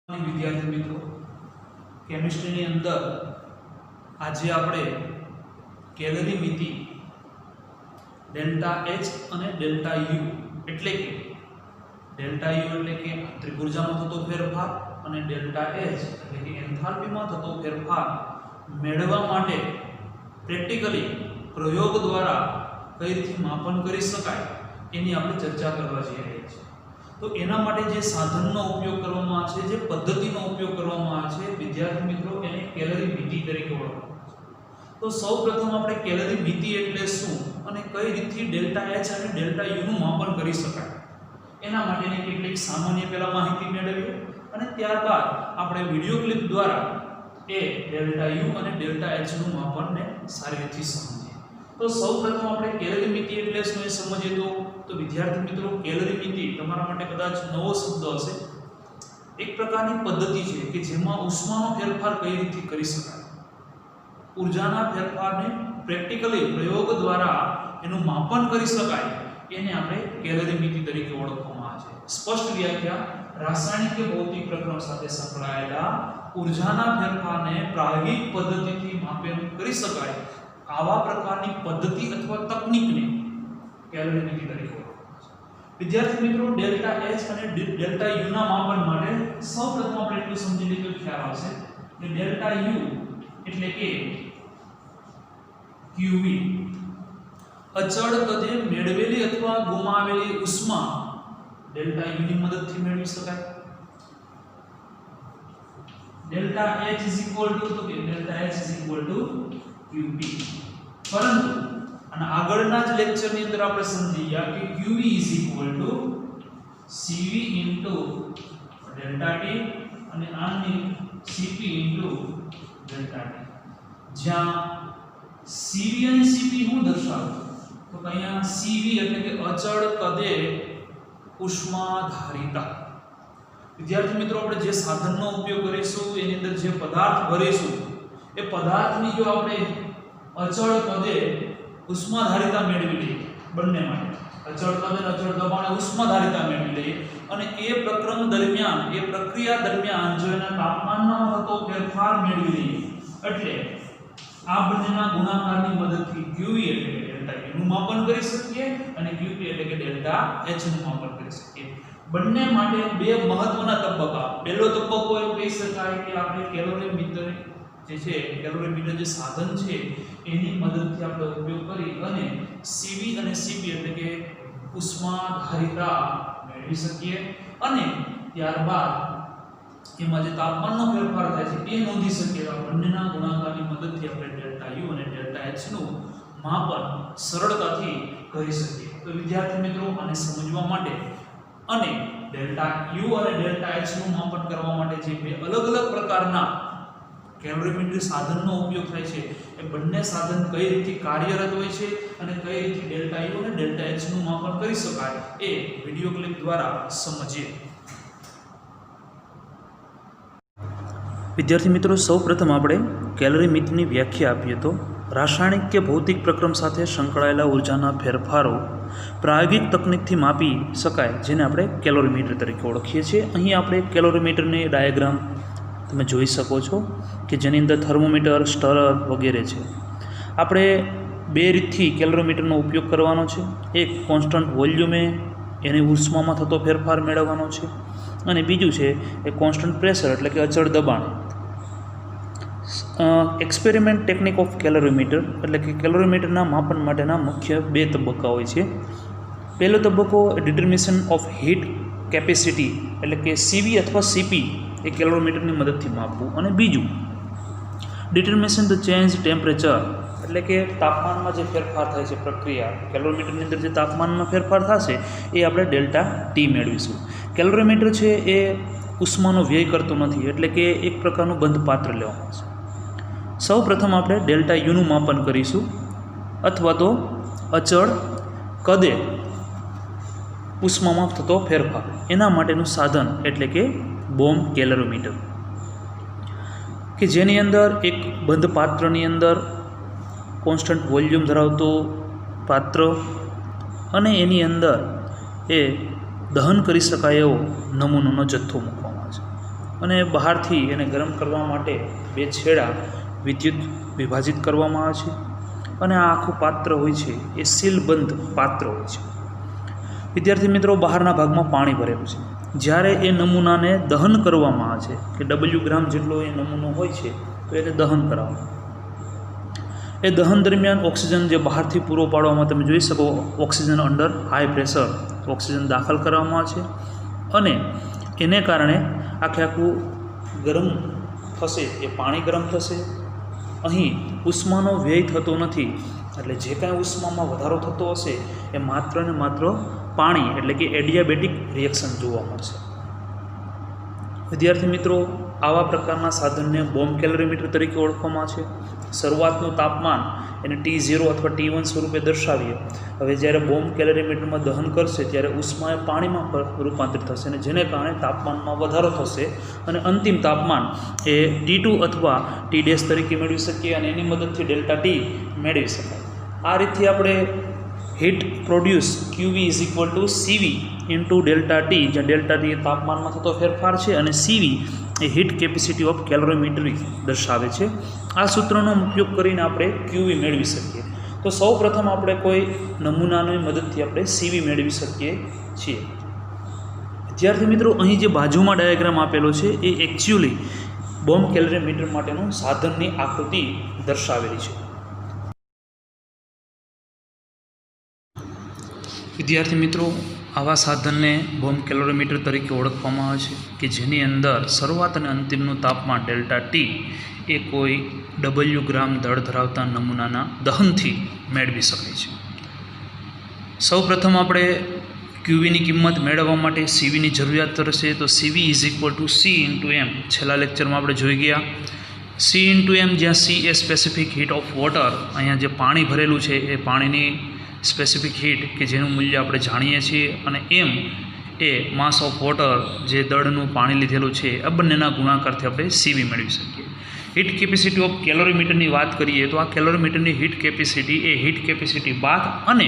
વિદ્યાર્થી મિત્રો, કેમિસ્ટ્રીની અંદર આજે આપણે કેલરી મિતિ ડેલ્ટા એચ અને ડેલ્ટા યુ એટલે કે ડેલ્ટા યુ એટલે કે આંતરિક ઉર્જામાં થતો ફેરફાર અને ડેલ્ટા એચ એટલે કે એન્થાલ્પીમાં થતો ફેરફાર મેળવવા માટે પ્રેક્ટિકલી પ્રયોગ દ્વારા કઈ રીતે માપન કરી શકાય એની આપણે ચર્ચા કરવા જઈ રહ્યા છીએ। તો એના માટે જે સાધનનો ઉપયોગ કરવામાં આવે છે, જે પદ્ધતિનો ઉપયોગ કરવામાં આવે છે વિદ્યાર્થી મિત્રો, એને કેલરી મિતિ તરીકે ઓળખવામાં આવે છે। તો સૌપ્રથમ આપણે કેલરી મિતિ એટલે શું અને કઈ રીતથી ડેલ્ટા એચ અને ડેલ્ટા યુ નું માપન કરી શકાય એના માટેની કેટલીક સામાન્ય પહેલા માહિતી મેળવીએ અને ત્યારબાદ આપણે વિડિયો ક્લિપ દ્વારા એ ડેલ્ટા યુ અને ડેલ્ટા એચ નું માપનને સારી રીતે સમજીએ। તો સૌપ્રથમ આપણે કેલરી મિતિ એટલે શું એ સમજીએ તો વિદ્યાર્થી મિત્રો, કેલરી મિતિ તમારા માટે કદાચ નવો શબ્દ હશે। એક પ્રકારની પદ્ધતિ છે કે જેમાં ઉષ્માનો ફેરફાર કઈ રીતે કરી શકાય, ઉર્જાના ફેરફારને પ્રેક્ટિકલી પ્રયોગ દ્વારા એનું માપન કરી શકાય, એને આપણે કેલરી મિતિ તરીકે ઓળખવામાં આવે છે। સ્પષ્ટ વ્યાખ્યા: રાસાયણિક કે ભૌતિક પ્રક્રિયાઓ સાથે સંકળાયેલા ઉર્જાના ફેરફારને પ્રાયોગિક પદ્ધતિથી માપન કરી શકાય આવા પ્રકારની પદ્ધતિ અથવા તકનીકને કેલરી મિતિ તરીકે ઓળખવામાં આવે છે। વિદ્યાર્થી મિત્રો, ડેલ્ટા એચ અને ડેલ્ટા યુ ના માપન માટે સૌપ્રથમ આપણે એટલું સમજી લઈએ તો ખ્યાલ આવશે કે ડેલ્ટા યુ એટલે કે QV અચળ કદે મેળવેલી અથવા ગુમાવેલી ઉષ્મા ડેલ્ટા યુ ની મદદથી મેળવી શકાય। ડેલ્ટા એચ QP, પરંતુ અને આગળના જ લેક્ચરની અંદર આપણે સમજી ગયા કે QV CV ડેલ્ટા T અને આની CP ડેલ્ટા T, જ્યાં CV અને CP હું દર્શાવું તો અહીંયા CV એટલે કે અચળ કદે ઉષ્માધારિતા। વિદ્યાર્થી મિત્રો, આપણે જે સાધનનો ઉપયોગ કરીશું એની અંદર જે પદાર્થ ભરીશું એ પદાર્થની જો આપણે અચળ કદે ઉષ્માધારિતા મેળવી લઈએ, બંને માટે અચળ કદ અને અચળ દબાણે ઉષ્માધારિતા મેળવી લઈએ અને એ પ્રક્રમ દરમિયાન, એ પ્રક્રિયા દરમિયાન જો એના તાપમાનમાં થતો ફેરફાર મેળવી લઈએ, એટલે આ બંનેના ગુણાકારની મદદથી QV એટલે કે ડેલ્ટા U નું માપન કરી શકીએ અને QP એટલે કે ડેલ્ટા H નું માપન કરી શકીએ। બંને માટે બે મહત્વના તબક્કા। પહેલો તબક્કો એમ કહી શકાય કે આપણે કેલોરીમીટર જે છે, કેલોરીમીટર જે સાધન છે એની મદદથી આપણે ઉપયોગ કરી અને CV અને CP એટલે કે ઉષ્માધારિતા મેળવી શકીએ અને ત્યારબાદ એમાં જે તાપમાનનો ફેરફાર થાય છે એ નોંધી શકીએ। આ બંનેના ગુણાકારની મદદથી આપણે ડેલ્ટા યુ અને ડેલ્ટા એચ નું માપન સરળતાથી કરી શકીએ। તો વિદ્યાર્થી મિત્રો, આને સમજવા માટે અને ડેલ્ટા યુ અને ડેલ્ટા એચ નું માપન કરવા માટે જે બે અલગ અલગ પ્રકારના કેલરીમીટર સાધનનો ઉપયોગ થાય છે એ બંને સાધન કઈ રીતે કાર્યરત હોય છે અને કઈ રીતે ડેલ્ટા યુ અને ડેલ્ટા એચ નું માપન કરી શકાય એ વિડિયો ક્લિપ દ્વારા સમજીએ। વિદ્યાર્થી મિત્રો, સૌપ્રથમ આપણે કેલરી મિતિની વ્યાખ્યા આપીએ તો રાસાયણિક કે ભૌતિક પ્રક્રિયા સાથે સંકળાયેલા ઉર્જાના ફેરફારો પ્રાયોગિક તકનીકથી માપી શકાય, જેને આપણે કેલોરીમીટર તરીકે ઓળખીએ છીએ। અહીં આપણે કેલોરીમીટરની ડાયાગ્રામ તમે જોઈ શકો છો કે જેની અંદર થર્મોમીટર, સ્ટરર વગેરે છે। આપણે બે રીતથી કેલોરીમીટરનો ઉપયોગ કરવાનો છે। એક કોન્સ્ટન્ટ વોલ્યુમે એની ઉષ્મામાં થતો ફેરફાર મેળવવાનો છે અને બીજું છે એ કોન્સ્ટન્ટ પ્રેશર એટલે કે અચળ દબાણ। એક્સપેરિમેન્ટ ટેકનિક ઓફ કેલોરીમીટર એટલે કે કેલોરીમીટરના માપન માટેના મુખ્ય બે તબક્કા હોય છે। પહેલો તબક્કો ડિટર્મિનેશન ઓફ હીટ કેપેસિટી એટલે કે CV અથવા CP એ કેલોરીમીટરની મદદથી માપવું અને બીજું ડિટર્મિનેશન ધ ચેન્જ ટેમ્પરેચર એટલે કે તાપમાનમાં જે ફેરફાર થાય છે પ્રક્રિયા, કેલોરીમીટરની અંદર જે તાપમાનમાં ફેરફાર થશે એ આપણે ડેલ્ટા T મેળવીશું। કેલોરીમીટર છે એ ઉષ્માનો વ્યય કરતો નથી, એટલે કે એક પ્રકારનું બંધ પાત્ર લેવામાં આવશે। સૌ પ્રથમ આપણે ડેલ્ટા યુ નું માપન કરીશું અથવા તો અચળ કદે ઉષ્મામાં થતો ફેરફાર, એના માટેનું સાધન એટલે કે બોમ્બ કેલરીમીટર, કે જેની અંદર એક બંધ પાત્રની અંદર કોન્સ્ટન્ટ વોલ્યુમ ધરાવતો પાત્ર અને એની અંદર એ દહન કરી શકાય એવો નમૂનાનો જથ્થો મૂકવામાં આવે છે। અને બહારથી એને ગરમ કરવા માટે બે છેડા વિદ્યુત વિભાજિત કરવામાં આવે છે અને આ આખું પાત્ર હોય છે એ સીલબંધ પાત્ર હોય છે. વિદ્યાર્થી મિત્રો, બહારના ભાગમાં પાણી ભરેલું છે. જ્યારે એ નમૂનાને દહન કરવામાં આવે છે કે W ગ્રામ જેટલો એ નમૂનો હોય છે તો એને દહન કરાવવાનું. એ દહન દરમિયાન ઓક્સિજન જે બહારથી પૂરો પાડવામાં તમે જોઈ શકો, oxygen under high pressure oxygen દાખલ કરવામાં આવે છે અને એને કારણે આખું ગરમ થશે, એ પાણી ગરમ થશે. અહીં ઉષ્માનો વ્યય થતો નથી, એટલે જે કાંઈ ઉષ્મામાં વધારો થતો હશે એ માત્ર ને માત્ર પાણી એટલે કે એડિયાબેટિક રિએક્શન જોવા મળશે. વિદ્યાર્થી મિત્રો, આવા પ્રકારના સાધનને બોમ્બ કેલરીમીટર તરીકે ઓળખવામાં છે. શરૂઆતનું તાપમાન એને T0 અથવા T1 સ્વરૂપે દર્શાવીએ. હવે જ્યારે બોમ્બ કેલરીમીટરમાં દહન કરશે ત્યારે ઉષ્મા એ પાણીમાં રૂપાંતરિત થશે અને જેને કારણે તાપમાનમાં વધારો થશે અને અંતિમ તાપમાન એ T2 અથવા T' તરીકે મેળવી શકીએ અને એની મદદથી ડેલ્ટા T મેળવી શકાય. આ રીતથી આપણે heat produce QV is equal to CV into delta T, જ્યાં ડેલ્ટા T એ તાપમાનમાં થતો ફેરફાર છે અને CV એ હીટ કેપેસિટી ઓફ કેલોરીમીટર દર્શાવે છે. આ સૂત્રનો ઉપયોગ કરીને આપણે QV મેળવી શકીએ. તો સૌ પ્રથમ આપણે કોઈ નમૂનાની મદદથી આપણે CV મેળવી શકીએ છીએ. વિદ્યાર્થી મિત્રો, અહીં જે બાજુમાં ડાયાગ્રામ આપેલો છે એ એકચ્યુઅલી બોમ્બ કેલરીમીટર માટેનું સાધનની આકૃતિ દર્શાવેલી છે. વિદ્યાર્થી મિત્રો, આવા સાધનને બોમ્બ કેલોરીમીટર તરીકે ઓળખવામાં આવે છે કે જેની અંદર શરૂઆત અને અંતિમનું તાપમાન ડેલ્ટા T એ કોઈ W ગ્રામ દળ ધરાવતા નમૂનાના દહનથી મેળવી શકાય છે. સૌ પ્રથમ આપણે QVની કિંમત મેળવવા માટે CVની જરૂરિયાત રહેશે. તો CV is equal two C into M. છેલ્લા લેક્ચરમાં આપણે જોઈ ગયા. C ઇન્ટુ M, જ્યાં C A specific heat of water, અહીંયા જે પાણી ભરેલું છે એ પાણીની સ્પેસિફિક હીટ કે જેનું મૂલ્ય આપણે જાણીએ છીએ, અને M A mass of water, જે દળનું પાણી લીધેલું છે, આ બંનેના ગુણાકારથી આપણે CV મેળવી શકીએ. હીટ કેપેસિટી ઓફ કેલોરીમીટરની વાત કરીએ તો આ કેલોરીમીટરની હીટ કેપેસિટી એ હીટ કેપેસિટી બાથ અને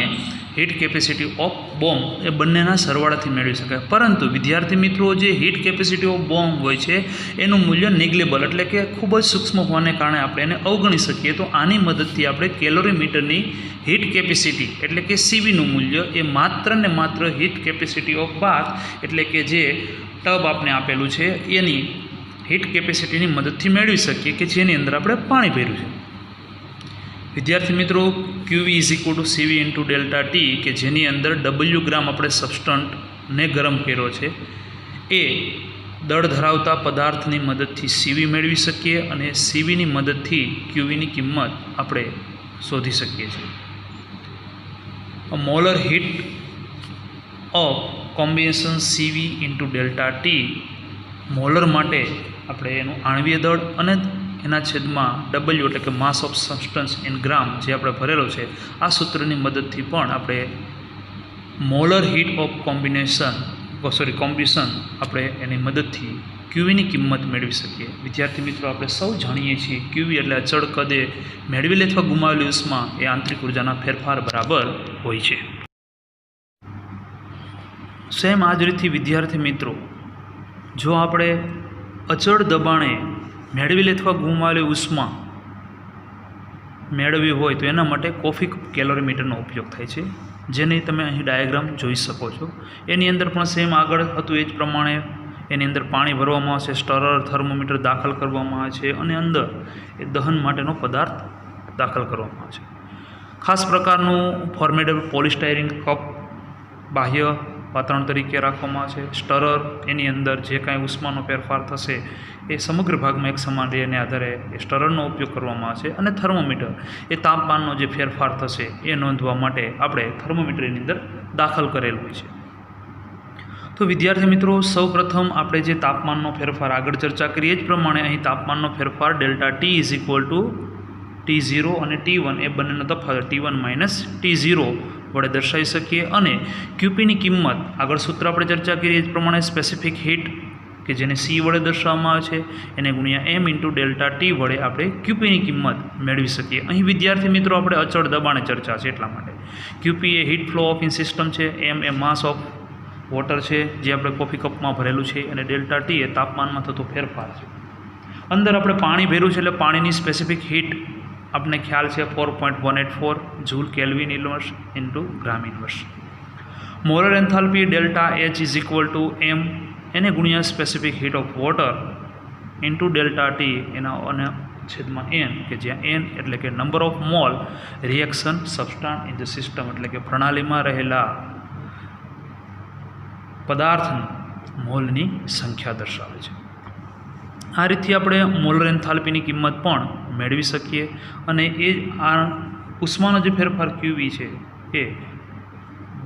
હીટ કેપેસિટી ઓફ બોમ્બ એ બંનેના સરવાળાથી મેળવી શકાય. પરંતુ વિદ્યાર્થી મિત્રો, જે હીટ કેપેસિટી ઓફ બોમ્બ હોય છે એનું મૂલ્ય નેગ્લેબલ એટલે કે ખૂબ જ સૂક્ષ્મ હોવાને કારણે આપણે એને અવગણી શકીએ. તો આની મદદથી આપણે કેલોરીમીટરની હીટ કેપેસિટી એટલે કે CVનું મૂલ્ય એ માત્ર ને માત્ર હીટ કેપેસિટી ઓફ બાથ એટલે કે જે ટબ આપણે આપેલું છે એની હીટ કેપેસિટીની મદદથી મેળવી શકીએ કે જેની અંદર આપણે પાણી ભર્યું છે. વિદ્યાર્થી મિત્રો, QV is equal to CV into delta T કે જેની અંદર W ગ્રામ આપણે સબસ્ટન્ટને ગરમ કર્યો છે એ દળ ધરાવતા પદાર્થની મદદથી CV મેળવી શકીએ અને CVની મદદથી QVની કિંમત આપણે શોધી શકીએ છીએ. Molar heat of combination CV into delta T, molar માટે આપણે એનું આણ્વીય દળ અને એના છેદમાં W એટલે કે માસ ઓફ સબસ્ટન્સ ઇન ગ્રામ જે આપણે ભરેલો છે, આ સૂત્રની મદદથી પણ આપણે મોલર હીટ ઓફ કોમ્બિનેશન આપણે એની મદદથી QVની કિંમત મેળવી શકીએ. વિદ્યાર્થી મિત્રો, આપણે સૌ જાણીએ છીએ QV એટલે અચળ કદે મેળવેલી અથવા ગુમાવેલી ઉષ્મા એ આંતરિક ઉર્જાના ફેરફાર બરાબર હોય છે. સેમ આ જ રીતથી વિદ્યાર્થી મિત્રો, જો આપણે અચળ દબાણે મેળવેલી અથવા ગુમાવેલી ઉષ્મા મેળવવી હોય તો એના માટે કોફી કેલોરીમીટરનો ઉપયોગ થાય છે, જેને તમે અહીં ડાયાગ્રામ જોઈ શકો છો. એની અંદર પણ સેમ આગળ હતું એ જ પ્રમાણે એની અંદર પાણી ભરવામાં આવે છે, સ્ટરર થર્મોમીટર દાખલ કરવામાં આવે છે અને અંદર એ દહન માટેનો પદાર્થ દાખલ કરવામાં આવે છે. ખાસ પ્રકારનું ફોર્મેટેબલ પોલિસ્ટાયરીન કપ બાહ્ય વાતાવરણ તરીકે રાખવામાં આવે છે. સ્ટરર, એની અંદર જે કાંઈ ઉષ્માનો ફેરફાર થશે એ સમગ્ર ભાગમાં એક સમાન રહે એને આધારે એ સ્ટરરનો ઉપયોગ કરવામાં આવે છે. અને થર્મોમીટર એ તાપમાનનો જે ફેરફાર થશે એ નોંધવા માટે આપણે થર્મોમીટરની અંદર દાખલ કરેલું હોય છે. તો વિદ્યાર્થી મિત્રો, સૌ પ્રથમ આપણે જે તાપમાનનો ફેરફાર આગળ ચર્ચા કરીએ જ પ્રમાણે અહીં તાપમાનનો ફેરફાર delta T is equal two T0 અને T1 એ બંનેનો તફાવત T1 માઇનસ T0 વડે દર્શાવી શકીએ. અને QPની કિંમત આગળ સૂત્ર આપણે ચર્ચા કરીએ એ પ્રમાણે સ્પેસિફિક હીટ કે જેને C વડે દર્શાવવામાં આવે છે એને ગુણ્યા M ઇન્ટુ ડેલ્ટા T વડે આપણે QPની કિંમત મેળવી શકીએ. અહીં વિદ્યાર્થી મિત્રો આપણે અચળ દબાણે ચર્ચા છે એટલા માટે QP A heat flow of in system છે, M A mass of water છે જે આપણે કોફી કપમાં ભરેલું છે, અને ડેલ્ટા ટી એ તાપમાનમાં થતો ફેરફાર છે. અંદર આપણે પાણી ભર્યું છે એટલે પાણીની સ્પેસિફિક હીટ આપણને ખ્યાલ છે 4.184 joule kelvin inverse into gram inverse. Molar enthalpy delta H is equal to M એને ગુણ્યા specific heat of water into delta T એના અને છેદમાં એન, કે જ્યાં એન એટલે કે number of mole reaction substance in the system, એટલે કે પ્રણાલીમાં રહેલા પદાર્થની મોલની સંખ્યા દર્શાવે છે. આ રીતથી આપણે મોલર એન્થાલ્પીની કિંમત પણ મેળવી શકીએ, અને એ આ ઉષ્માનો જે ફેરફાર ક્યુવી છે એ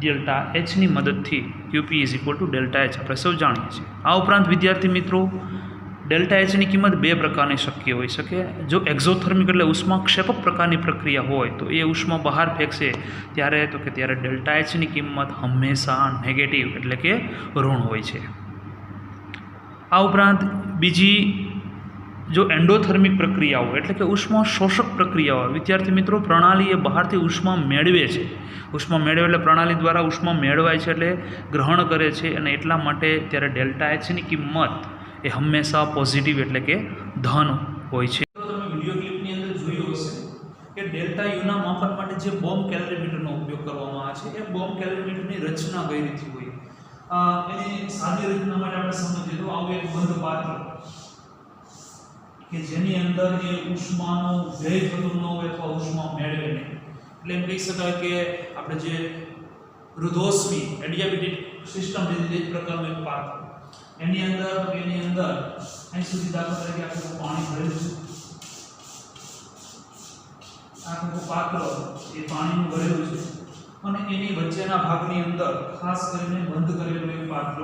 ડેલ્ટા એચની મદદથી ક્યુપી is equal to delta H આપણે સૌ જાણીએ છીએ. આ ઉપરાંત વિદ્યાર્થી મિત્રો ડેલ્ટા એચની કિંમત બે પ્રકારની શક્ય હોઈ શકે. જો એક્ઝોથર્મિક એટલે ઉષ્માક્ષેપક પ્રકારની પ્રક્રિયા હોય તો એ ઉષ્મા બહાર ફેંકશે ત્યારે ડેલ્ટા એચની કિંમત હંમેશા નેગેટિવ એટલે કે ઋણ હોય છે. આ ઉપરાંત બીજી જો એન્ડોથર્મિક પ્રક્રિયાઓ એટલે કે ઉષ્મા શોષક પ્રક્રિયાઓ, વિદ્યાર્થી મિત્રો પ્રણાલી એ બહારથી ઉષ્મા મેળવે છે. ઉષ્મા મેળવે એટલે પ્રણાલી દ્વારા ઉષ્મા મેળવાય છે એટલે ગ્રહણ કરે છે, અને એટલા માટે ત્યારે ડેલ્ટા એચની કિંમત એ હંમેશા પોઝિટિવ એટલે કે ધન હોય છે. તમે વિડીયો ક્લિપની અંદર જોયું હશે કે ડેલ્ટા યુના માપન માટે જે બોમ્બ કેલરીમીટરનો ઉપયોગ કરવામાં આવે છે, એ બોમ્બ કેલરીમીટરની રચના કઈ રીતે હોય એની સાદી રચના માટે આપણે સમજીએ તો આવું એક બંધ પાત્ર કે જેની અંદર એ ઉષ્માનો વ્યય થતો ન હોય અથવા ઉષ્મા મેળવે નહીં. એટલે એમ કહી શકાય કે આપણે જે રુધોષ્મી એડિયાબેટિક સિસ્ટમ જે પ્રકારનું એક પાત્ર, એની અંદર અહીં સુધી દાખલા તરીકે આખું પાણી ભરેલું છે, આખું પાત્ર એ પાણીનું ભરેલું છે, અને એની વચ્ચેના ભાગની અંદર ખાસ કરીને બંધ કરેલું એક પાત્ર,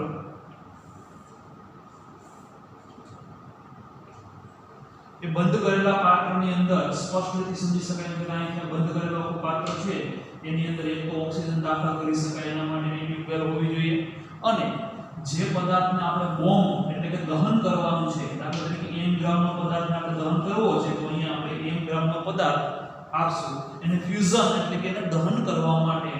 એ બંધ કરેલા પાત્રની અંદર સ્પષ્ટ રીતે સમજી શકાય કે અહીંયા બંધ કરેલો પાત્ર છે એની અંદર એક તો ઓક્સિજન દાખલ કરી શકાય એના માટેની ટ્યુબવેલ હોવી જોઈએ, અને જે પદાર્થને આપણે બોમ્બ એટલે કે દહન કરવાનું છે, દાખલા તરીકે m ગ્રામનો પદાર્થને આપણે દહન કરવો છે તો અહીંયા આપણે m ગ્રામનો પદાર્થ આપશું, એને ફ્યુઝન એટલે કે એને દહન કરવા માટે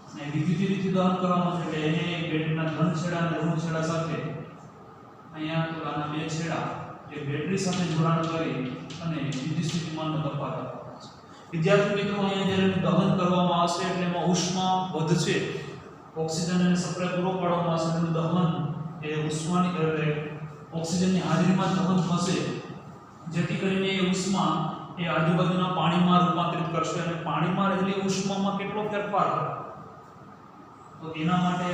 અને વિદ્યુતીય રીતે દહન કરવાનું છે એટલે એને બેટરીના ધન છેડા અને ઋણ છેડા સાથે અહીંયા તો આના બે છેડા જે બેટરી સાથે જોડાણ કરી અને વિદ્યુત સ્થિતિમાનનો તફાવત આપવાનો છે. વિદ્યાર્થી મિત્રો અહીંયા જ્યારે દહન કરવામાં આવશે એટલે એમાં ઉષ્મા વધશે, ઓક્સિજન અને સપ્લાય પૂરો પાડવામાં આવશે, એનું દહન એ ઉષ્માની એટલે ઓક્સિજનની હાજરીમાં દહન થશે, જેથી કરીને એ ઉષ્મા એ આજુબાજુના પાણીમાં રૂપાંતરિત કરશે, અને પાણીમાં રહેલી ઉષ્મામાં કેટલો ફેરફાર થાય તો એના માટે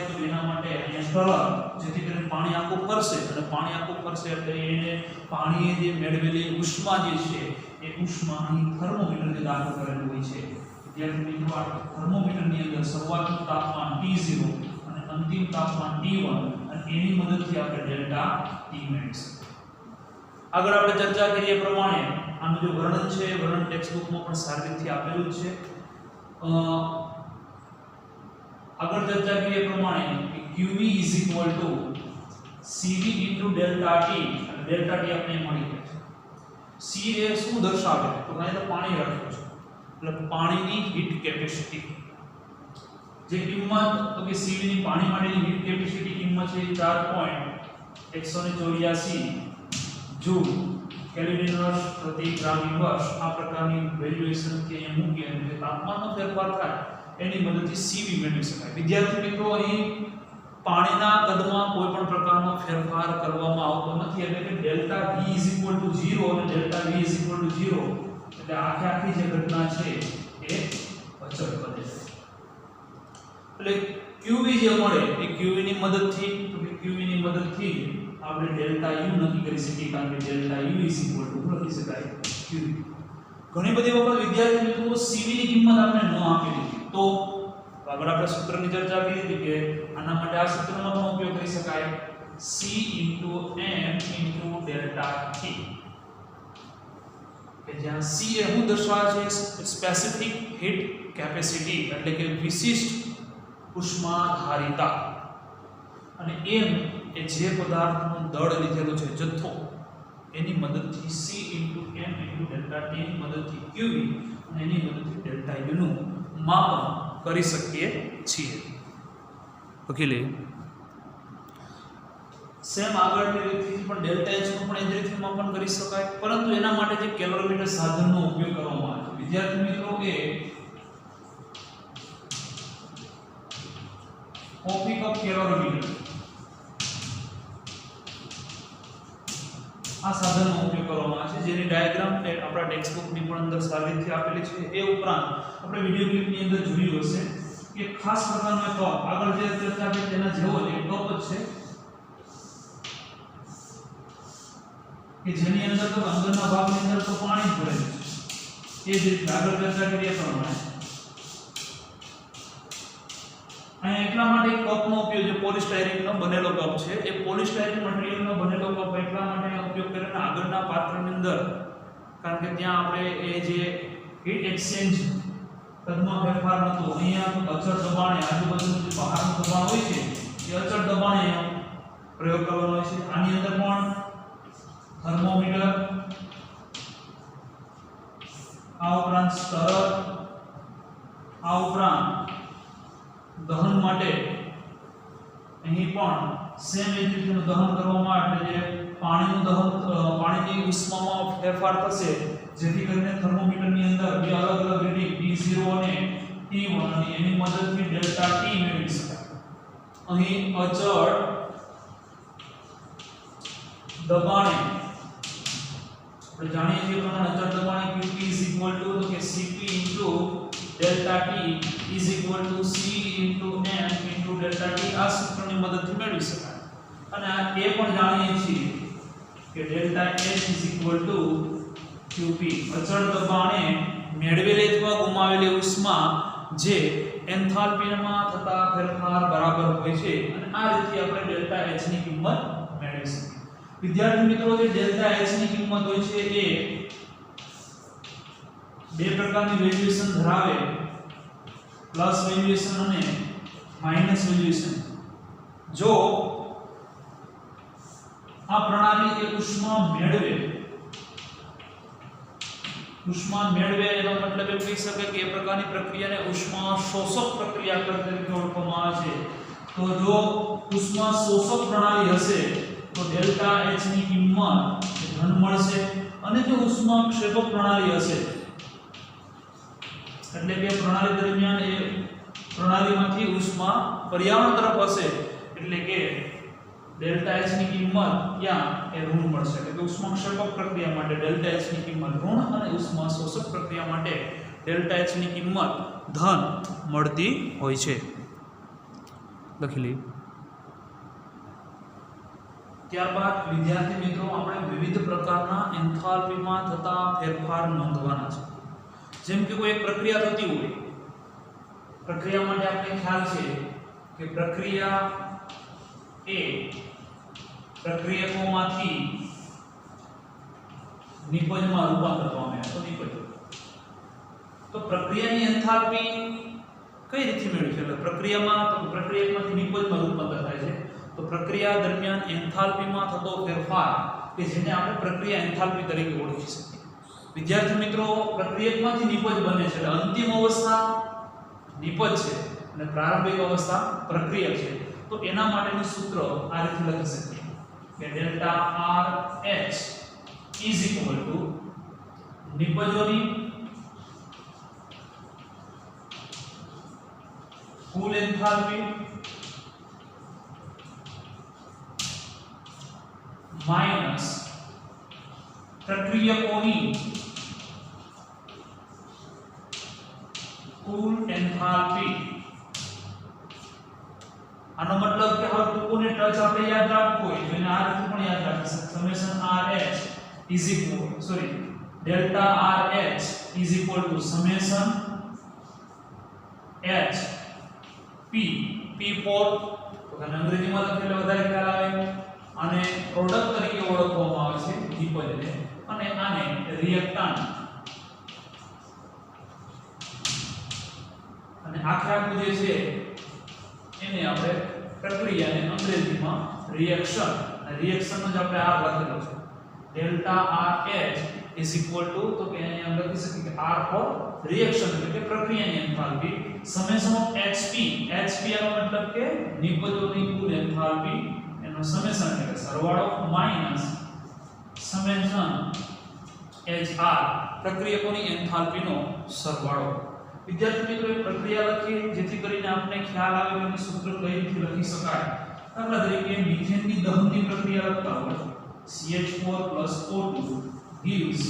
અહીંયા સરળ, જેથી કરીને પાણી આખું ફરશે, અને પાણી આખું ફરશે એટલે એને પાણીએ જે મેળવેલી ઉષ્મા જે છે એ ઉષ્મા અહીં થર્મોમીટર જે દાખલ કરેલું હોય છે. વિદ્યાર્થી મિત્રો આ થર્મોમીટરની અંદર શરૂઆતનું તાપમાન T0 અને અંતિમ તાપમાન T1, અને એની મદદથી આપણે ડેલ્ટા T મેળવીશું. આગળ આપણે ચર્ચા કરીએ પ્રમાણે આનું જે વર્ણન છે એ વર્ણન ટેક્સ્ટ બુકમાં પણ સારી રીતે આપેલું છે. આગળ ચર્ચા કરીએ પ્રમાણે કે QV CV ડેલ્ટા T, અને ડેલ્ટા T આપણે મળી ગયું છે. C એ શું દર્શાવે તો અહીં તો પાણી રાખ્યું છે એટલે પાણીની હીટ કેપેસિટી, જે કિંમત તો કે CV ની પાણી માટેની હીટ કેપેસિટી કિંમત છે 4.184 જૂલ કેલ્વિન ઇન્વર્સ પ્રતિ ગ્રામ ઇન્વર્સ. આ પ્રકારની વેલ્યુએશન કે એ મૂકી અને જે તાપમાનનો ફેરફાર થાય એની મદદથી CV મેળવી શકાય. વિદ્યાર્થી મિત્રો અહીં પાણીના કદમાં કોઈ પણ પ્રકારનો ફેરફાર કરવામાં આવતો નથી, એટલે કે ડેલ્ટા V 0 અને ડેલ્ટા V 0 એટલે આખી જે ઘટના છે એ અચળ બને છે. એટલે QV જે મળે એ QV ની મદદથી આપણે ડેલ્ટા U નક્કી કરી શકીએ, કારણ કે ડેલ્ટા U લખી શકાય QV. ઘણી બધી વખત વિદ્યાર્થી મિત્રો CV ની કિંમત આપણે ન આપેલી તો આગળ આપણે સૂત્રની ચર્ચા કરી હતી કે આના માટે આ સૂત્રનો પણ ઉપયોગ કરી શકાય, C m ડેલ્ટા T, કે જ્યાં C એ શું દર્શાવે છે સ્પેસિફિક હીટ કેપેસિટી એટલે કે વિશિષ્ટ ઉષ્માધારિતા, અને m એ જે પદાર્થનું દળ લીધેલું છે જથ્થો એની મદદથી C m ડેલ્ટા T ની મદદથી QV અને એની મદદથી ડેલ્ટા U નું માપન કરી શકીએ છીએ. લખી લઈએ. સેમ આગળની રીતથી પણ ડેલ્ટા એચ નું પણ એ જ રીતે માપન કરી શકાય, પરંતુ એના માટે જે કેલોરીમીટર સાધનનો ઉપયોગ કરવામાં આવે છે. વિદ્યાર્થી મિત્રો એ કોફી કપ કેલોરીમીટર આ સાધનનો ઉપયોગ કરવામાં આવે છે, જેની ડાયાગ્રામ આપણા ટેક્સ્ટ બુકની પણ અંદર સારી રીતે આપેલી છે. એ ઉપરાંત આપણે વિડિયો ક્લિપની અંદર જોયું હશે કે ખાસ પ્રકારનો કપ આગળ જે ચર્ચા કરી તેના જેવો જ એક કપ જ છે કે જેની અંદર તો અંદરના ભાગની અંદર તો પાણી જ ભરેલું છે. એ જ રીતે આગળ ચર્ચા કરીએ પ્રમાણે અહીં એટલા માટે કપનો ઉપયોગ જે પોલિસ્ટાયરીનનો બનેલો કપ છે, એ પોલિસ્ટાયરીન મટીરીયલનો બનેલો કપ એટલા માટે ઉપયોગ કરીને આગળના પાત્રની અંદર, કારણ કે ત્યાં આપણે એ જે હીટ એક્સચેન્જ કદમાં ફેરફાર નતો, અહીંયા અચળ દબાણે આજુબાજુનું જે બહારનું દબાણ હોય છે એ અચળ દબાણે પ્રયોગ કરવાનો હોય છે. આની અંદર પણ થર્મોમીટર, આ ઉપરાંત સ્ટરર, આ ઉપરાંત દહન માટે અહીં પણ સેમ એ રીતનું દહન કરવામાં આવે, જે પાણીનું દહન, પાણીની ઉષ્મામાં ફેરફાર થશે, જેથી કરીને થર્મોમીટરની અંદર બે અલગ અલગ રીડિંગ T0 અને T1 અને એની મદદથી ડેલ્ટા T મેળવી શકાય. અહીં અચળ દબાણે આપણે જાણીએ છીએ પ્રમાણે અચળ દબાણે Qp તો કે Cp delta T C m delta T આ સૂત્રની મદદથી મેળવી શકાય. અને આ એ પણ જાણીએ છીએ કે ડેલ્ટા H Qp અચળ દબાણે મેળવેલી અથવા ગુમાવેલી ઉષ્મા જે એન્થાલ્પીમાં થતા ફેરફાર બરાબર હોય છે, અને આ રીતે આપણે ડેલ્ટા H ની કિંમત મેળવી શકીએ. વિદ્યાર્થી મિત્રો, જે ડેલ્ટા H ની કિંમત હોય છે એ બે પ્રકારની વેલ્યુએશન ધરાવે, પ્લસ વેલ્યુએશન અને માઈનસ વેલ્યુએશન. જો આ પ્રણાલી એ ઉષ્મા મેળવે એનો મતલબ એમ કહી શકાય કે એ પ્રકારની પ્રક્રિયાને ઉષ્મા શોષક પ્રક્રિયા તરીકે ઓળખવામાં આવે છે. તો જો ઉષ્મા શોષક પ્રણાલી હશે તો ડેલ્ટા H ની કિંમત ધન મળશે, અને જો ઉષ્મા ક્ષેપક પ્રણાલી હશે એટલે કે પ્રણાલી દરમિયાન એ પ્રણાલીમાંથી ઉષ્મા પર્યાવરણ તરફ હશે એટલે કે ડેલ્ટા H ની કિંમત ત્યાં એ ઋણ મળશે. એટલે કે ઉષ્માક્ષેપક પ્રક્રિયા માટે ડેલ્ટા H ની કિંમત ઋણ અને ઉષ્મા શોષક પ્રક્રિયા માટે ડેલ્ટા H ની કિંમત ધન મળતી હોય છે. લખી લઈએ. ત્યારબાદ વિદ્યાર્થી મિત્રો, આપણે વિવિધ પ્રકારના એન્થાલ્પીમાં થતા ફેરફાર નોંધવાના છે. જેમ કે કોઈ એક પ્રક્રિયા થતી હોય, પ્રક્રિયા માટે આપણે ખ્યાલ છે કે પ્રક્રિયા એ પ્રક્રિયકોમાંથી નિપજમાં રૂપાંતર પામે તો નિપજ. તો પ્રક્રિયાની એન્થાલ્પી કઈ રીતે મેળવી છે? પ્રક્રિયામાં તો પ્રક્રિયકમાંથી નિપજમાં રૂપાંતર થાય છે. તો પ્રક્રિયા દરમિયાન એન્થાલ્પીમાં થતો ફેરફાર કે જેને આપણે પ્રક્રિયા એન્થાલ્પી તરીકે ઓળખી શકીએ. વિદ્યાર્થી મિત્રો, પ્રક્રિયકમાંથી નિપજ બને છે, અંતિમ અવસ્થા નિપજ છે અને પ્રારંભિક અવસ્થા પ્રક્રિયા છે. તો એના માટેનું સૂત્ર આ રીતે લખી શકીએ કે ડેલ્ટા RH નિપજોની કુલ એન્થાલ્પી માઈનસ પ્રક્રિયકોની કુલ એન્થાલ્પી. આનો મતલબ કે હવે ટૂંકોને ટચ આપણે યાદ રાખવું હોય તો એને આ રીતે પણ યાદ રાખી શકીએ. Summation RH delta RH summation H P4 તો કે અંગ્રેજીમાં લખેલો વધારે ખ્યાલ આવે, અને પ્રોડક્ટ તરીકે ઓળખવામાં આવે છે નિપજને, અને આને રિએક્ટન્ટ, અને આખું જે છે એને આપણે પ્રક્રિયાને અંગ્રેજીમાં રિએક્શન, અને રિએક્શનનો જ આપણે આ લખેલો છે delta RH is equal to तो કે અહીંયા हम લખી શકીએ કે R ફોર રિએક્શન એટલે કે પ્રક્રિયાની એન્થાલ્પી સમેશન ઓફ HP આનો મતલબ કે નિપજોની કુલ એન્થાલ્પી એનો સમેશન એટલે કે સરવાળો માઈનસ સમેશન HR પ્રક્રિયકોની એન્થાલ્પીનો સરવાળો। વિદ્યાર્થી મિત્રો એક પ્રક્રિયા લખીએ જેથી કરીને આપણે ખ્યાલ આવે કે સૂત્ર કઈ રીતે લખી શકાય। દાખલા તરીકે મિથેનની દહનની પ્રક્રિયા લખતા હોય CH4 O2 gives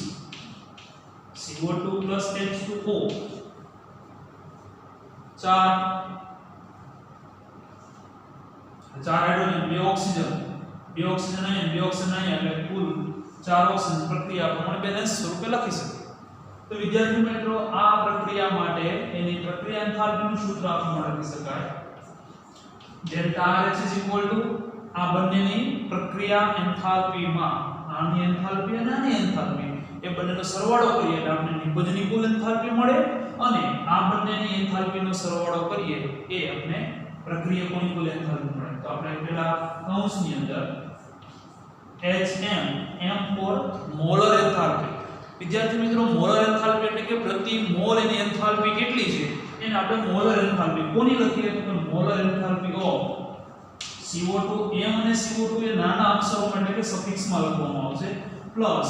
CO2 H2O 4 hydrogen 2 oxygen એટલે કુલ 4 ऑक्सीजन પ્રક્રિયા પ્રમાણે બેલેન્સ સ્વરૂપે લખી શકે। તો વિદ્યાર્થી મિત્રો આ પ્રક્રિયા માટે એની પ્રક્રિયા એન્થાલ્પીનું સૂત્ર આપણે લખી શકાય ડેલ્ટા RH આ બંનેની પ્રક્રિયા એન્થાલ્પીમાં આની એન્થાલ્પી અને આની એન્થાલ્પી એ બંનેનો સરવાળો કરીએ એટલે આપણે નિપજની કુલ એન્થાલ્પી મળે અને આ બંનેની એન્થાલ્પીનો સરવાળો કરીએ એ આપણે પ્રક્રિયકોની કુલ એન્થાલ્પી મળે। તો આપણે પેલા કૌંસની અંદર HM M for molar enthalpy. વિદ્યાર્થી મિત્રો મોલર એન્થાલ્પી એટલે કે પ્રતિ મોલ એની એન્થાલ્પી કેટલી છે એને આપણે મોલર એન્થાલ્પી કોની લખીએ તો molar enthalpy of CO2 M અને CO2 એ નાના અક્ષરોમાં એટલે કે સફિક્સમાં લખવામાં આવશે પ્લસ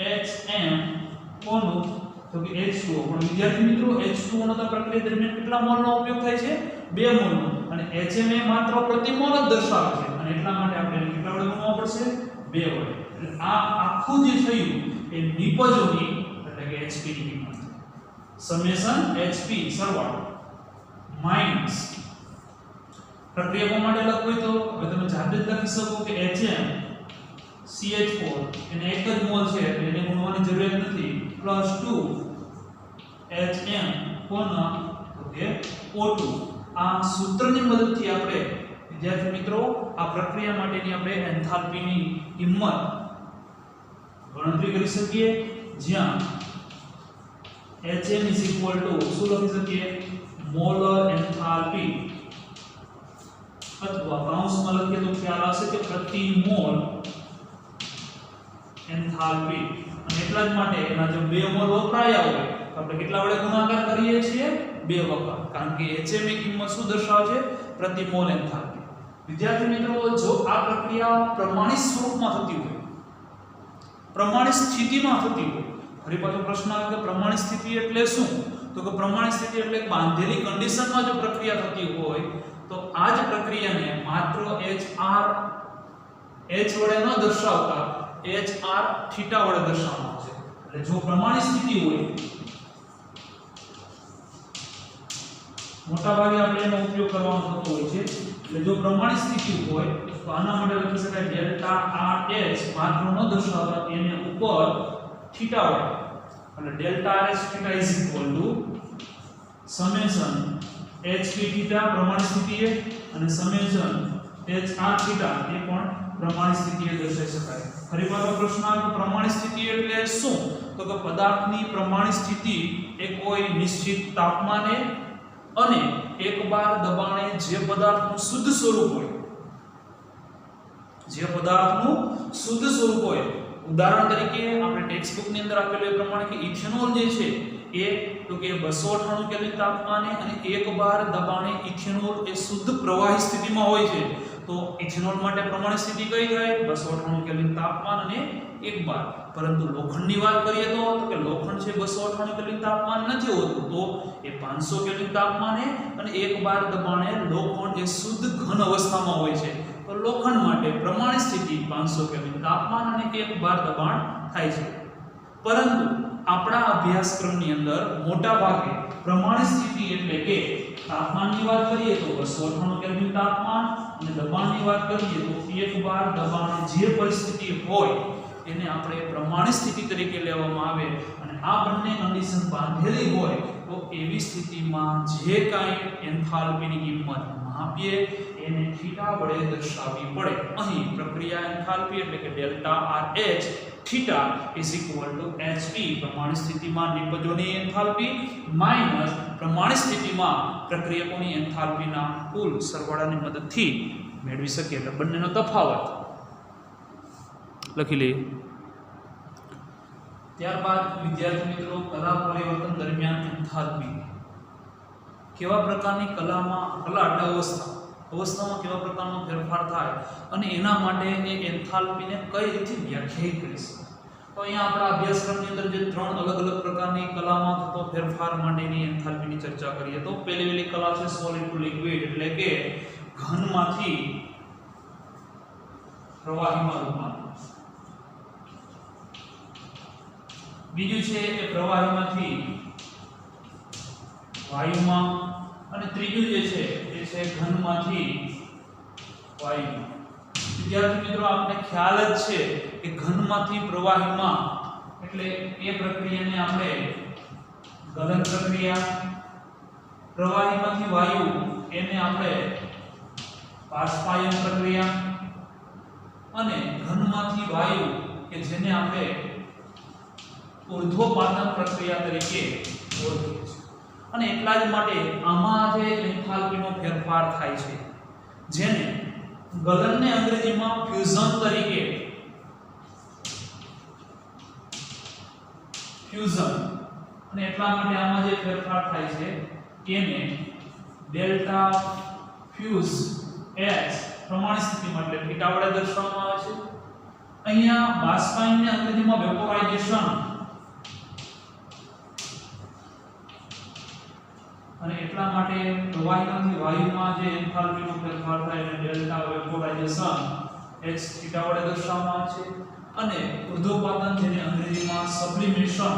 HM કોનું તો કે H2O। પણ વિદ્યાર્થી મિત્રો H2O નો તો પ્રક્રિયા દરમિયાન કેટલા મોલનો ઉપયોગ થાય છે 2 મોલનો અને HM એ માત્ર પ્રતિ મોલ જ દર્શાવે છે અને એટલા માટે આપણે કેટલા વડે ગુણવા પડશે 2 વડે। એટલે આ આખું જે થયું એ નિપજોની એટલે કે HP ની કિંમત સમેશન HP સરવાળો માઈનસ પ્રક્રિયાઓ માટે લખવું તો હવે તમે જાતે જ લખી શકો કે HM CH4 એને એક જ મોલ છે એટલે એને ગુણવાની જરૂરિયાત નથી પ્લસ 2 HM કોના તો કે O2। આ સૂત્રની મદદથી આપણે વિદ્યાર્થી મિત્રો આ પ્રક્રિયા માટેની આપણે એન્થાલ્પીની કિંમત ગણતરી કરી શકીએ જ્યાં HM શું લખી શકીએ મોલર એન્થાલ્પી अथवा काउंसમાં લખીએ તો ખ્યાલ આવશે કે પ્રતિ મોલ એન્થાલ્પી અને એટલા જ માટે એના જો 2 મોલ વપરાયા હોય તો આપણે કેટલા વડે ગુણાકાર કરીએ છીએ 2 વખત કારણ કે HM ની કિંમત શું દર્શાવે છે પ્રતિ મોલ એન્થાલ્પી। વિદ્યાર્થી મિત્રો જો આ પ્રક્રિયા પ્રમાણિત સ્વરૂપમાં થતી હોય પ્રમાણિત સ્થિતિમાં થતી હોય ફરી પાછો પ્રશ્ન આવે કે પ્રમાણિત સ્થિતિ એટલે શું તો કે પ્રમાણિત સ્થિતિ એટલે બાંધેલી કન્ડિશનમાં જો પ્રક્રિયા થતી હોય तो आज प्रक्रिया ने मात्र HR H वडे न दर्शावता HR थीटा वडे दर्शावવામાં આવશે। એટલે જો પ્રમાણિત સ્થિતિ હોય મોટા ભાગે આપણે એનો ઉપયોગ કરવાનો થતો હોય છે। એટલે જો પ્રમાણિત સ્થિતિ હોય તો આના માટે લખી શકાય ડેલ્ટા RH માત્ર ન દર્શાવતા એને ઉપર થીટા વડે અને delta RH theta is equal two summation HP theta प्रमाणित स्थितिए અને સમેશન HR थीटा એ પણ પ્રમાણિત સ્થિતિએ દર્શાવી શકાય। ફરી પાછો પ્રશ્ન આવે કે પ્રમાણિત સ્થિતિ એટલે શું તો કે પદાર્થની પ્રમાણિત સ્થિતિ એ કોઈ નિશ્ચિત તાપમાને અને એકવાર દબાણે જે પદાર્થનું શુદ્ધ સ્વરૂપ હોય ઉદાહરણ તરીકે આપણે ટેક્સ્ટ બુક ની અંદર આપેલું એ પ્રમાણે કે ઇથેનોલ જે છે એ તો કે 298 કેલ્વિન તાપમાને અને એકવાર દબાણે ઇથેનોલ એ શુદ્ધ પ્રવાહી સ્થિતિમાં હોય છે તો ઇથેનોલ માટે પ્રમાણિત સ્થિતિ કઈ થાય 298 કેલ્વિન તાપમાન અને એકવાર। પરંતુ લોખંડની વાત કરીએ તો કે લોખંડ છે 298 કેલ્વિન તાપમાન નથી હોતું તો એ 500 કેલ્વિન તાપમાને અને એકવાર દબાણે લોખંડ એ શુદ્ધ ઘન અવસ્થામાં હોય છે તો લોખંડ માટે પ્રમાણિત સ્થિતિ 500 કેલ્વિન તાપમાન અને એકવાર દબાણ થાય છે। પરંતુ આપણા અભ્યાસક્રમની અંદર મોટા ભાગે પ્રમાણિત સ્થિતિ એટલે કે તાપમાનની વાત કરીએ તો 298 કેલ્વિન તાપમાન અને દબાણની વાત કરીએ તો એકવાર દબાણે જે પરિસ્થિતિ હોય એને આપણે પ્રમાણિત સ્થિતિ તરીકે લેવામાં આવે અને આ બંને કન્ડિશન બાંધેલી હોય તો એવી સ્થિતિમાં જે કાંઈ એન્થાલ્પીની કિંમત માપીએ એને થીટા વડે દર્શાવવી પડે। અહીં પ્રક્રિયા એન્થાલ્પી એટલે કે delta RH theta is equal to HP प्रमाणित स्थिति में निपजोनी एंथाल्पी माइनस प्रमाणित स्थिति में प्रक्रियकोनी एंथाल्पी ना कुल सरवाळानी मददथी मेळवी शकीए। એટલે બંનેનો તફાવત લખી લઈએ। ત્યારબાદ વિદ્યાર્થી મિત્રો કલા પરિવર્તન દરમિયાન એન્થાલ્પી કેવા પ્રકારની કલા એટલે અવસ્થામાં કેવા પ્રકારનો ફેરફાર થાય અને એના માટે એ એન્થાલ્પીને કઈ રીતે વ્યાખ્યાયિત કરી શકાય. તો અહીંયા આપણા અભ્યાસક્રમની અંદર જે ત્રણ અલગ અલગ પ્રકારની કલામાં થતો ફેરફાર માટેની એન્થાલ્પીની ચર્ચા કરીએ તો પહેલી કલા છે સોલિડ ટુ લિક્વિડ એટલે કે ઘનમાંથી પ્રવાહીમાં રૂપાંતર. બીજું છે એ પ્રવાહીમાંથી વાયુમાં અને ત્રીજું જે છે એ છે ઘનમાંથી વાયુમાં. વિદ્યાર્થી મિત્રો આપણે ખ્યાલ જ છે કે ઘનમાંથી પ્રવાહીમાં એટલે એ પ્રક્રિયાને આપણે ગલન પ્રક્રિયા, પ્રવાહીમાંથી વાયુ એને આપણે બાષ્પાયન પ્રક્રિયા અને ઘનમાંથી વાયુ કે જેને આપણે ઉર્ધ્વપાતન પ્રક્રિયા તરીકે ઓળખીએ છીએ. અને એટલા જ માટે આમાં જે એન્થાલ્પીનો ફેરફાર થાય છે જેને ગલનને અંગ્રેજીમાં ફ્યુઝન તરીકે અને એટલા માટે આમાં જે ફેરફાર થાય છે એને ડેલ્ટા ફ્યુઝ એચ પ્રમાણિત સ્થિતિમાં એટલે થીટા વડે દર્શાવવામાં આવે છે. અહીંયા બાષ્પાયનને અંગ્રેજીમાં વેપોરાઇઝેશન અને એટલા માટે પ્રવાહીમાંથી વાયુમાં જે એન્થાલ્પીનો ફેરફાર થાય એને ડેલ્ટા વેપોરાઇઝેશન h થીટા વડે દર્શાવવામાં આવે છે. અને ઉર્ધ્વપાતન જેને અંગ્રેજીમાં સબ્લિમેશન,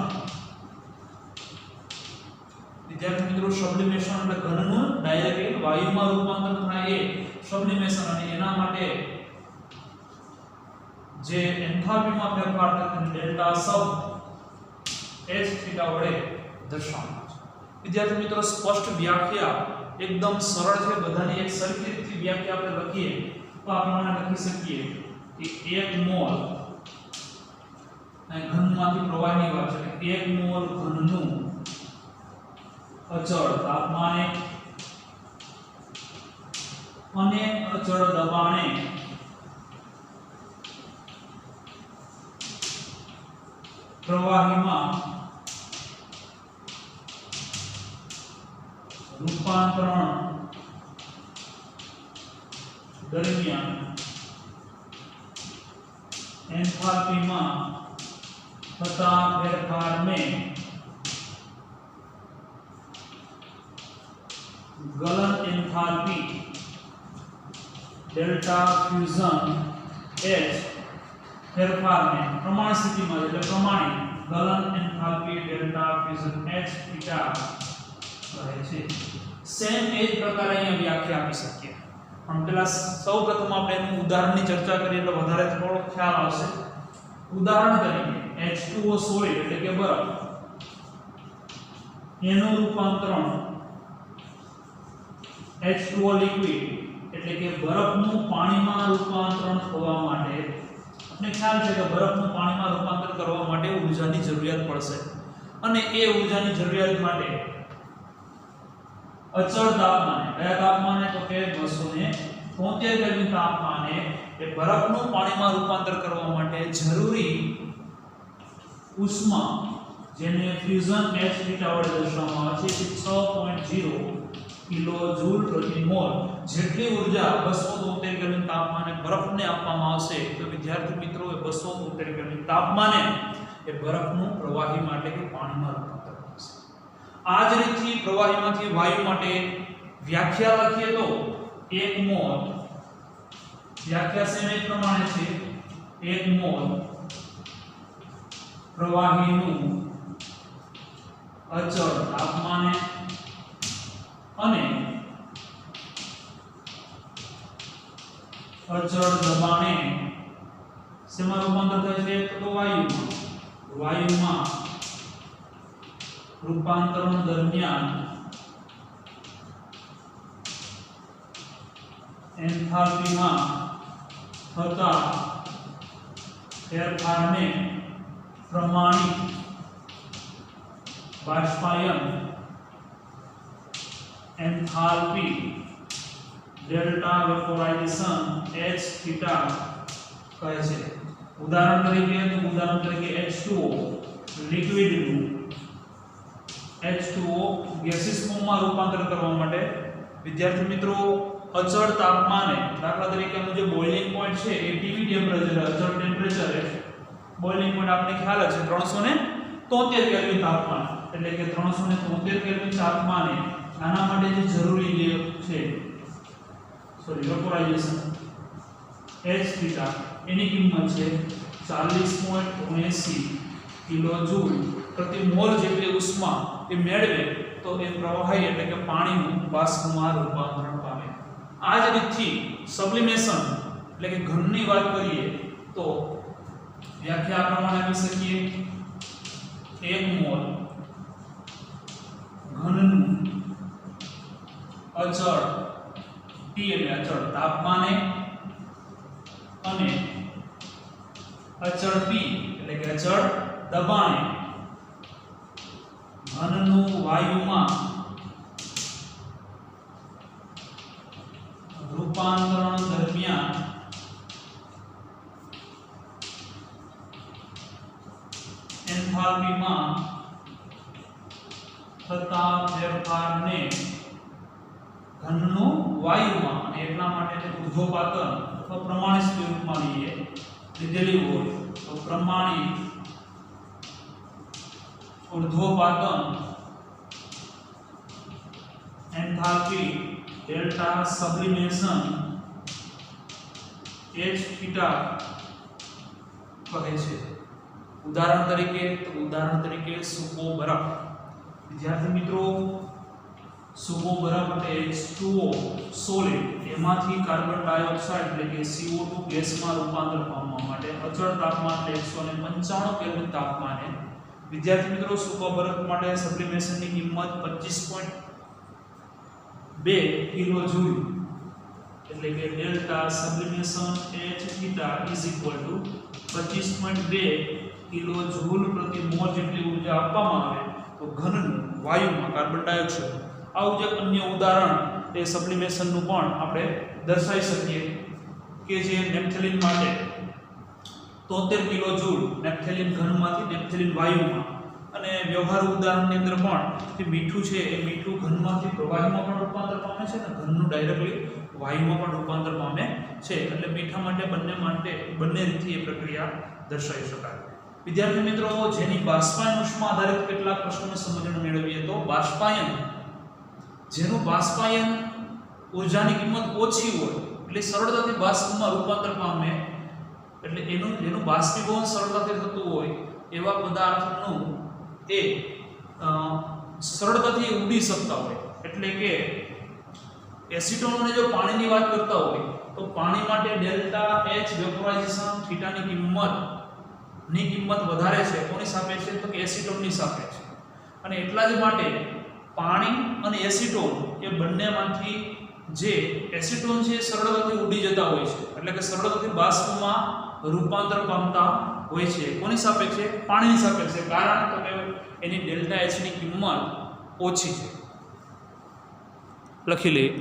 વિદ્યાર્થી મિત્રો સબ્લિમેશન એટલે ઘનનું ડાયરેક્ટ વાયુમાં રૂપાંતર થાય એ સબ્લિમેશન. અને એના માટે જે એન્થાલ્પીમાં ફેરફાર થાય તેને ડેલ્ટા સબ h થીટા વડે દર્શાવવામાં આવે છે. વિદ્યાર્થી મિત્રો સ્પષ્ટ વ્યાખ્યા એકદમ સરળ છે, બધાની એક સરખી રીતે વ્યાખ્યા આપણે લખીએ તો આપણે લખી શકીએ કે 1 મોલ ઘનમાંથી પ્રવાહીની વાત છે 1 મોલ ઘનનું અચળ તાપમાને અને અચળ દબાણે પ્રવાહીમાં રૂપાંતરણ દરમિયાન એન્થાલ્પીમાં થતા ફેરફારને ગલન એન્થાલ્પી ડેલ્ટા ફ્યુઝન h ફેરફારને પ્રમાણિત સ્થિતિમાં એટલે પ્રમાણિત ગલન enthalpy delta fusion h theta કહે છે. સેમ એ જ પ્રકારે અહીંયા વ્યાખ્યા આપી શકીએ. પણ પહેલા સૌપ્રથમ આપણે એનું ઉદાહરણની ચર્ચા કરીએ એટલે વધારે થોડો ખ્યાલ આવશે. ઉદાહરણ તરીકે H2O સોલિડ એટલે કે બરફ એનું રૂપાંતરણ H2O લિક્વિડ એટલે કે બરફનું પાણીમાં રૂપાંતરણ થવા માટે આપણે ખ્યાલ છે કે બરફનું પાણીમાં રૂપાંતર કરવા માટે ઊર્જાની જરૂરિયાત પડશે અને એ ઊર્જાની જરૂરિયાત માટે અચળ તાપમાને, કયા તાપમાને તો કે 273 કેલ્વિન તાપમાને એ બરફનું પાણીમાં રૂપાંતર કરવા માટે જરૂરી ઉષ્મા જેને ફ્યુઝન h થીટા વડે દર્શાવવામાં આવે છે 6.0 કિલો જૂલ પ્રતિ મોલ જેટલી ઊર્જા 273 કેલ્વિન તાપમાને બરફને આપવામાં આવશે તો વિદ્યાર્થી મિત્રો એ 273 કેલ્વિન તાપમાને એ બરફનું પ્રવાહી માટે કે પાણીમાં રૂપાંતર થશે. આ જ રીતથી પ્રવાહીમાંથી વાયુ માટે વ્યાખ્યા લખીએ તો 1 મોલ વ્યાખ્યા સેમ એ પ્રમાણે છે 1 મોલ પ્રવાહીનું અચળ તાપમાને અને અચળ દબાણે શેમાં રૂપાંતર થાય છે તો વાયુમાં રૂપાંતરણ દરમિયાન એન્થાલ્પીમાં થતા ફેરફારને પ્રમાણિત બાષ્પાયન enthalpy delta vaporization h theta કહે છે. ઉદાહરણ તરીકે H2O લિક્વિડનું H2O ગેસિસ ફોર્મમાં રૂપાંતર કરવા માટે વિદ્યાર્થી મિત્રો અચળ તાપમાને દાખલા તરીકે જે બોઇલિંગ પોઈન્ટ છે એ ટીવી ટેમ્પરેચર અચળ ટેમ્પરેચર બોઇલિંગ પોઈન્ટ આપણે ખ્યાલ છે 373 કેલ્વિન તાપમાન એટલે કે 373 કેલ્વિન તાપમાને આના માટે જે જરૂરી જે છે વેપોરાઇઝેશન H થીટા એની કિંમત છે 40.79 કિલોજૂલ પ્રતિ મોલ જેટલી ઉષ્મા એ મેળવે તો એ પ્રવાહી એટલે કે પાણીનું બાષ્પમાં રૂપાંતરણ પામે. આ જ રીતથી સબ્લિમેશન એટલે કે ઘનની વાત કરીએ તો વ્યાખ્યા પ્રમાણે આપી શકીએ 1 મોલ ઘનનું અચળ T એટલે અચળ તાપમાને અને અચળ P એટલે કે અચળ દબાણે ઘનનું વાયુમાં રૂપાંતરણ દરમિયાન એન્થાલ્પીમાં થતા ફેરફારને ઘનનું વાયુમાં અને એટલા માટે ઉર્ધ્વપાતન અથવા પ્રમાણિત સ્વરૂપમાં લીધેલી હોય તો પ્રમાણિત ઉર્ધ્વપાતન એન્થાલ્પી ડેલ્ટા સબ્લિમેશન H થીટા કહે છે. ઉદાહરણ તરીકે સૂકો બરફ. વિદ્યાર્થી મિત્રો સૂકો બરફ એટલે H2O સોલિડ એમાંથી કાર્બન ડાયોક્સાઇડ એટલે કે CO2 ગેસમાં રૂપાંતર પામવા માટે અચળ તાપમાન 195 કેલ્વિન તાપમાને વિદ્યાર્થી મિત્રો સૂકો બરફ માટે સબ્લિમેશનની કિંમત 25.2 કિલોજૂલ એટલે કે ડેલ્ટા સબ્લિમેશન H થીટા = 25.2 કિલોજૂલ પ્રતિ મોલ જેટલી ઊર્જા આપવામાં આવે તો ઘનનું વાયુમાં કાર્બન ડાયોક્સાઇડ. આવું જે અન્ય ઉદાહરણ એ સબ્લિમેશનનું પણ આપણે દર્શાવી શકીએ કે જે નેપ્થેલિન માટે 73 કિલોજૂલ નેપ્થેલિન ઘનમાંથી નેપ્થેલિન વાયુમાં અને વ્યવહારુ ઉદાહરણની અંદર પણ જે મીઠું છે એ મીઠું ઘનમાંથી પ્રવાહીમાં પણ રૂપાંતર પામે છે અને ઘનનું ડાયરેક્ટલી વાયુમાં પણ રૂપાંતર પામે છે. એટલે મીઠા માટે બંને રીતે એ પ્રક્રિયા દર્શાવી શકાય. વિદ્યાર્થી મિત્રો જેની બાષ્પાયન ઉષ્મા આધારિત કેટલાક પ્રશ્નોને સમજણ મેળવીએ તો બાષ્પાયન જેનું બાષ્પાયન ઊર્જાની કિંમત ઓછી હોય એટલે સરળતાથી બાષ્પમાં રૂપાંતર પામે એટલે જેનું બાષ્પીભવન સરળતાથી થતું હોય એવા પદાર્થનું એ સરળતાથી ઉડી શકતા હોય. એટલે કે એસિટોનને જો પાણીની વાત કરતા હોય તો પાણી માટે ડેલ્ટા H વેપોરાઇઝેશન થીટાની કિંમત વધારે છે. કોની સાપેક્ષે તો કે એસિટોનની સાપેક્ષે. અને એટલા જ માટે પાણી અને એસિટોન એ બંનેમાંથી જે એસિટોન છે સરળતાથી ઉડી જતા હોય છે એટલે કે સરળતાથી બાષ્પમાં રૂપાંતર પામતા હોય છે. કોની સાપેક્ષે? પાણીની સાપેક્ષે. કારણ તો કે એની ડેલ્ટા H ની કિંમત ઓછી છે. લખી લઈએ.